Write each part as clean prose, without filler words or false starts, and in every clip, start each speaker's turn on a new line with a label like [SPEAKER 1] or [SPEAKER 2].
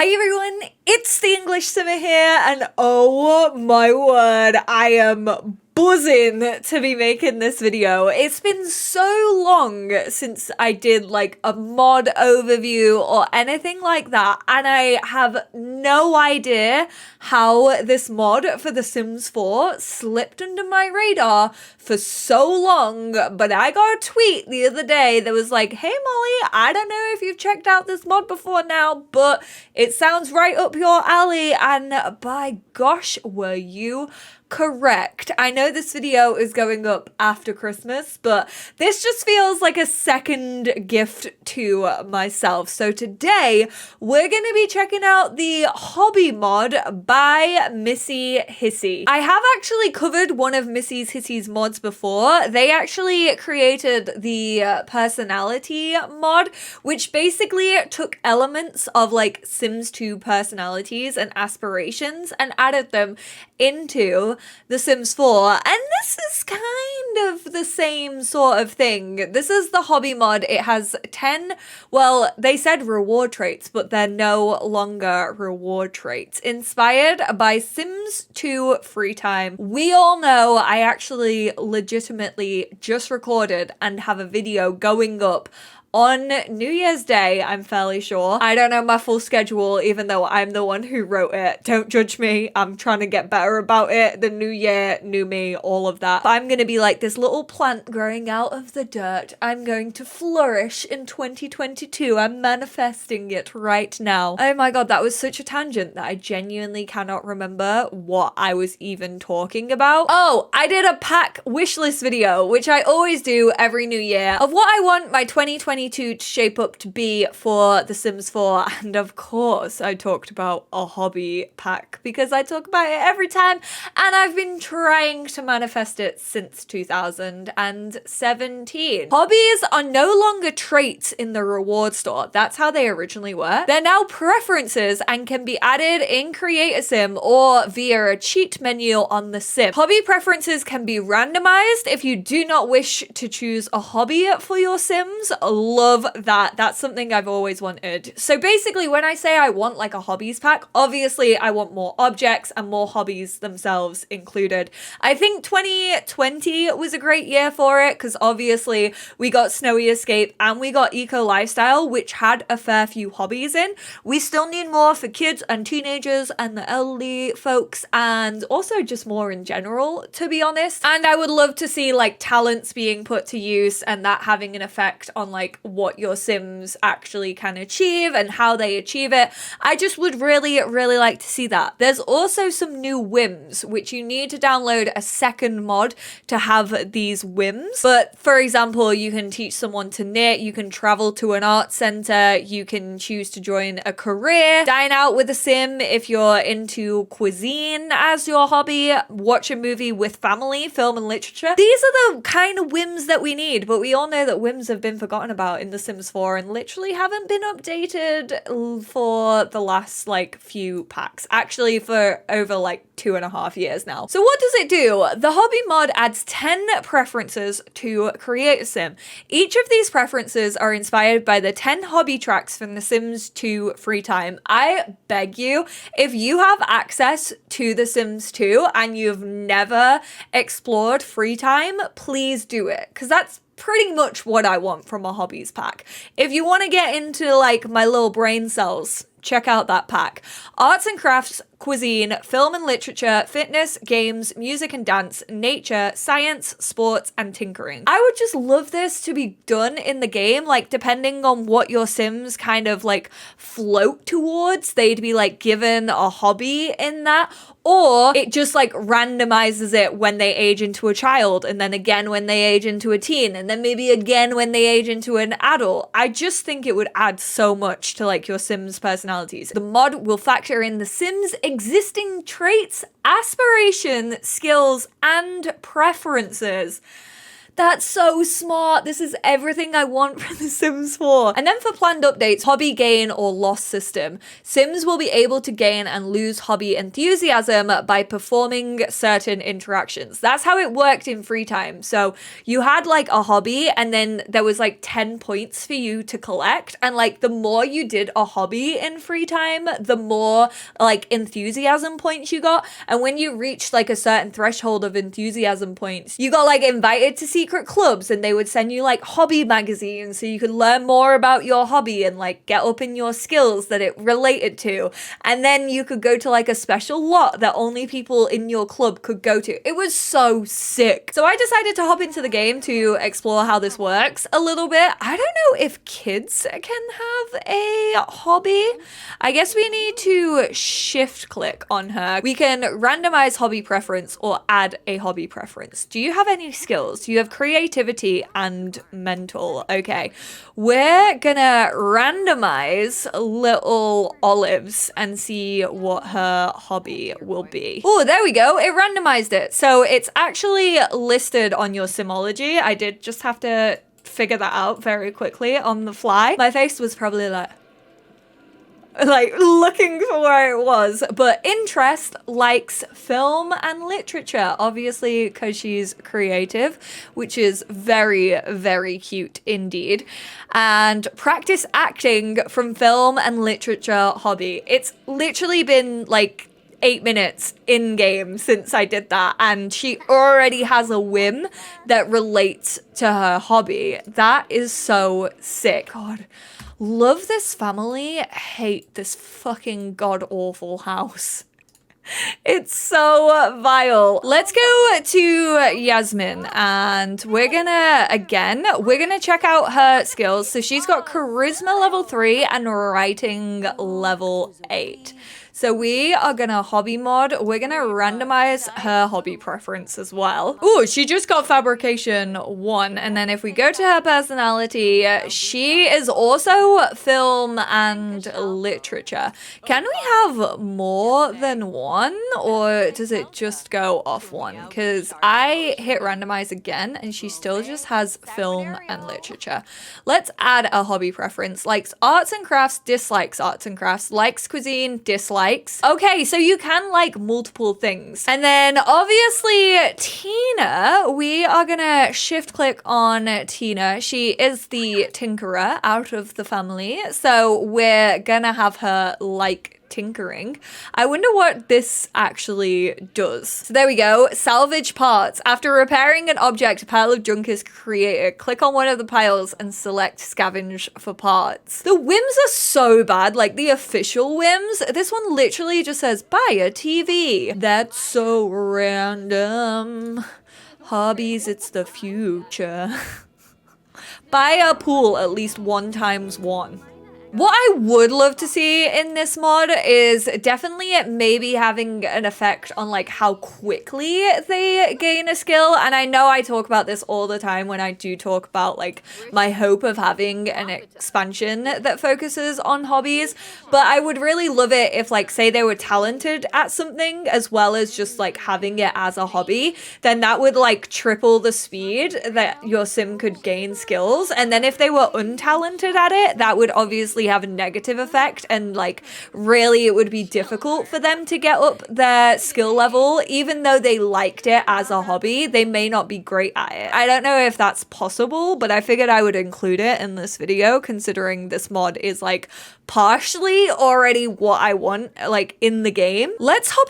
[SPEAKER 1] Hi everyone, it's the EnglishSimmer here, and oh my word, I am buzzing to be making this video. It's been so long since I did like a mod overview or anything like that, and I have no idea how this mod for The Sims 4 slipped under my radar for so long. But I got a tweet the other day that was like, hey Molly, I don't know if you've checked out this mod before now, but it sounds right up your alley, and by gosh, were you correct. I know this video is going up after Christmas, but this just feels like a second gift to myself. So today we're going to be checking out the hobby mod by MissyHissy. I have actually covered one of MissyHissy's mods before. They actually created the personality mod, which basically took elements of like Sims 2 personalities and aspirations and added them into The Sims 4, and this is kind of the same sort of thing. This is the hobby mod. It has 10, well, they said reward traits, but they're no longer reward traits. Inspired by Sims 2 Free Time. We all know I actually legitimately just recorded and have a video going up on New Year's Day, I'm fairly sure. I don't know my full schedule, even though I'm the one who wrote it. Don't judge me. I'm trying to get better about it. The new year, new me, all of that. But I'm going to be like this little plant growing out of the dirt. I'm going to flourish in 2022. I'm manifesting it right now. Oh my god, that was such a tangent that I genuinely cannot remember what I was even talking about. Oh, I did a pack wishlist video, which I always do every new year, of what I want my 2022 to shape up to be for The Sims 4, and of course I talked about a hobby pack because I talk about it every time, and I've been trying to manifest it since 2017. Hobbies are no longer traits in the reward store. That's how they originally were. They're now preferences and can be added in Create a Sim or via a cheat menu on the Sim. Hobby preferences can be randomized if you do not wish to choose a hobby for your Sims. Love that. That's something I've always wanted. So basically, when I say I want like a hobbies pack, obviously I want more objects and more hobbies themselves included. I think 2020 was a great year for it because obviously we got Snowy Escape and we got Eco Lifestyle, which had a fair few hobbies in. We still need more for kids and teenagers and the elderly folks, and also just more in general, to be honest. And I would love to see like talents being put to use and that having an effect on like what your Sims actually can achieve and how they achieve it. I just would really like to see that. There's also some new whims, which you need to download a second mod to have these whims. But for example, you can teach someone to knit, you can travel to an art center, you can choose to join a career, dine out with a Sim if you're into cuisine as your hobby, watch a movie with family, film and literature. These are the kind of whims that we need, but we all know that whims have been forgotten about in The Sims 4 and literally haven't been updated for the last like few packs, actually for over like 2.5 years now. So what does it do? The hobby mod adds 10 preferences to Create a Sim. Each of these preferences are inspired by the 10 hobby tracks from The Sims 2 Free Time. I beg you, if you have access to The Sims 2 and you've never explored Free Time, please do it, because that's pretty much what I want from a hobbies pack. If you want to get into like my little brain cells, check out that pack. Arts and crafts, cuisine, film and literature, fitness, games, music and dance, nature, science, sports, and tinkering. I would just love this to be done in the game, like depending on what your Sims kind of like float towards, they'd be like given a hobby in that, or it just like randomizes it when they age into a child, and then again when they age into a teen, and then maybe again when they age into an adult. I just think it would add so much to like your Sims personalities. The mod will factor in the Sims existing traits, aspiration, skills, and preferences. That's so smart. This is everything I want from The Sims 4. And then for planned updates, hobby gain or loss system. Sims will be able to gain and lose hobby enthusiasm by performing certain interactions. That's how it worked in free time. So you had like a hobby and then there was like 10 points for you to collect. And like the more you did a hobby in free time, the more like enthusiasm points you got. And when you reached like a certain threshold of enthusiasm points, you got like invited to secret clubs and they would send you like hobby magazines so you could learn more about your hobby and like get up in your skills that it related to. And then you could go to like a special lot that only people in your club could go to. It was so sick. So I decided to hop into the game to explore how this works a little bit. I don't know if kids can have a hobby. I guess we need to shift click on her. We can randomize hobby preference or add a hobby preference. Do you have any skills? Do you have creativity and mental? Okay, we're gonna randomize little Olives and see what her hobby will be. Oh, there we go. It randomized it. So it's actually listed on your Simology. I did just have to figure that out very quickly on the fly. My face was probably like looking for where it was. But interest likes film and literature, obviously because she's creative, which is very, very cute indeed. And practice acting from film and literature hobby. It's literally been like 8 minutes in game since I did that, and she already has a whim that relates to her hobby. That is so sick. God. Love this family, hate this fucking god-awful house. It's so vile. Let's go to Yasmin and we're gonna check out her skills. So she's got charisma level 3 and writing level 8. So we are gonna hobby mod. We're gonna randomize her hobby preference as well. Ooh, she just got fabrication 1. And then if we go to her personality, she is also film and literature. Can we have more than one or does it just go off one? Because I hit randomize again and she still just has film and literature. Let's add a hobby preference. Likes arts and crafts, dislikes arts and crafts, likes cuisine, dislikes. Okay, so you can like multiple things. And then obviously Tina, we are gonna shift click on Tina. She is the tinkerer out of the family. So we're gonna have her like tinkering. I wonder what this actually does. So there we go. Salvage parts. After repairing an object, a pile of junk is created. Click on one of the piles and select scavenge for parts. The whims are so bad, like the official whims. This one literally just says buy a TV. That's so random. Hobbies, it's the future. Buy a pool at least 1 times 1. What I would love to see in this mod is definitely maybe having an effect on like how quickly they gain a skill. And I know I talk about this all the time when I do talk about like my hope of having an expansion that focuses on hobbies. But I would really love it if like say they were talented at something as well as just like having it as a hobby, then that would like triple the speed that your sim could gain skills. And then if they were untalented at it, that would obviously have a negative effect and like really it would be difficult for them to get up their skill level. Even though they liked it as a hobby, they may not be great at it. I don't know if that's possible, but I figured I would include it in this video considering this mod is like partially already what I want like in the game. Let's hop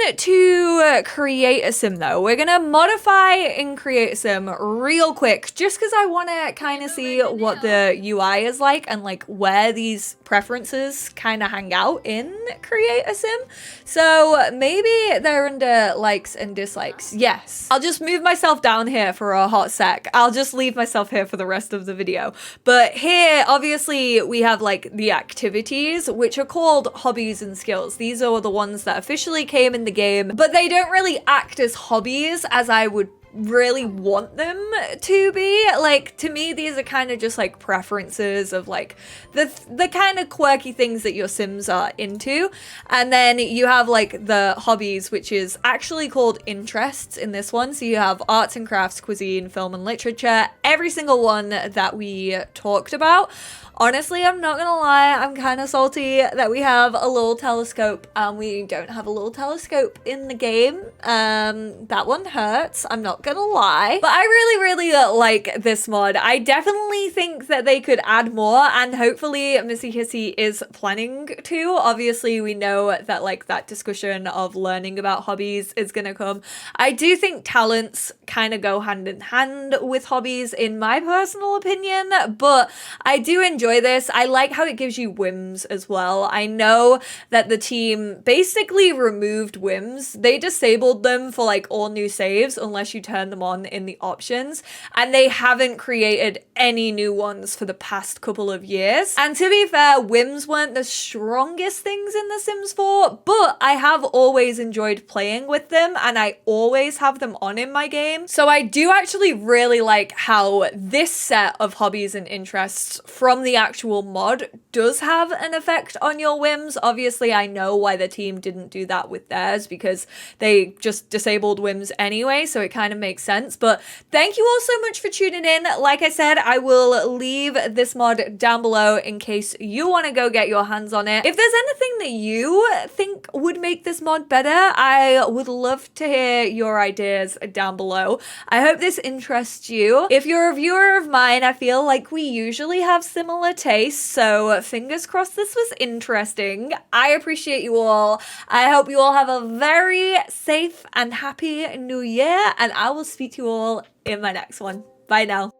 [SPEAKER 1] in to create a sim though. We're gonna modify in create a sim real quick just because I want to kind of see what the UI is like and like where these preferences kind of hang out in create a sim. So maybe they're under likes and dislikes. Yes, I'll just move myself down here for a hot sec. I'll just leave myself here for the rest of the video. But here obviously we have like the activities which are called hobbies and skills. These are the ones that officially came in the game, but they don't really act as hobbies as I would really want them to be. Like, to me, these are kind of just like preferences of like the kind of quirky things that your Sims are into. And then you have like the hobbies, which is actually called interests in this one. So you have arts and crafts, cuisine, film and literature, every single one that we talked about. Honestly, I'm not gonna lie, I'm kind of salty that we have a little telescope and we don't have a little telescope in the game. That one hurts, I'm not gonna lie. But I really like this mod. I definitely think that they could add more, and hopefully MissyHissy is planning to. Obviously, we know that like that discussion of learning about hobbies is gonna come. I do think talents kind of go hand in hand with hobbies in my personal opinion, but I do enjoy this. I like how it gives you whims as well. I know that the team basically removed whims. They disabled them for like all new saves unless you turn them on in the options, and they haven't created any new ones for the past couple of years. And to be fair, whims weren't the strongest things in The Sims 4, but I have always enjoyed playing with them and I always have them on in my game. So I do actually really like how this set of hobbies and interests from the actual mod does have an effect on your whims. Obviously, I know why the team didn't do that with theirs because they just disabled whims anyway, so it kind of makes sense. But thank you all so much for tuning in. Like I said, I will leave this mod down below in case you want to go get your hands on it. If there's anything that you think would make this mod better, I would love to hear your ideas down below. I hope this interests you. If you're a viewer of mine, I feel like we usually have similar tastes, so fingers crossed this was interesting. I appreciate you all. I hope you all have a very safe and happy new year, and I will speak to you all in my next one. Bye now.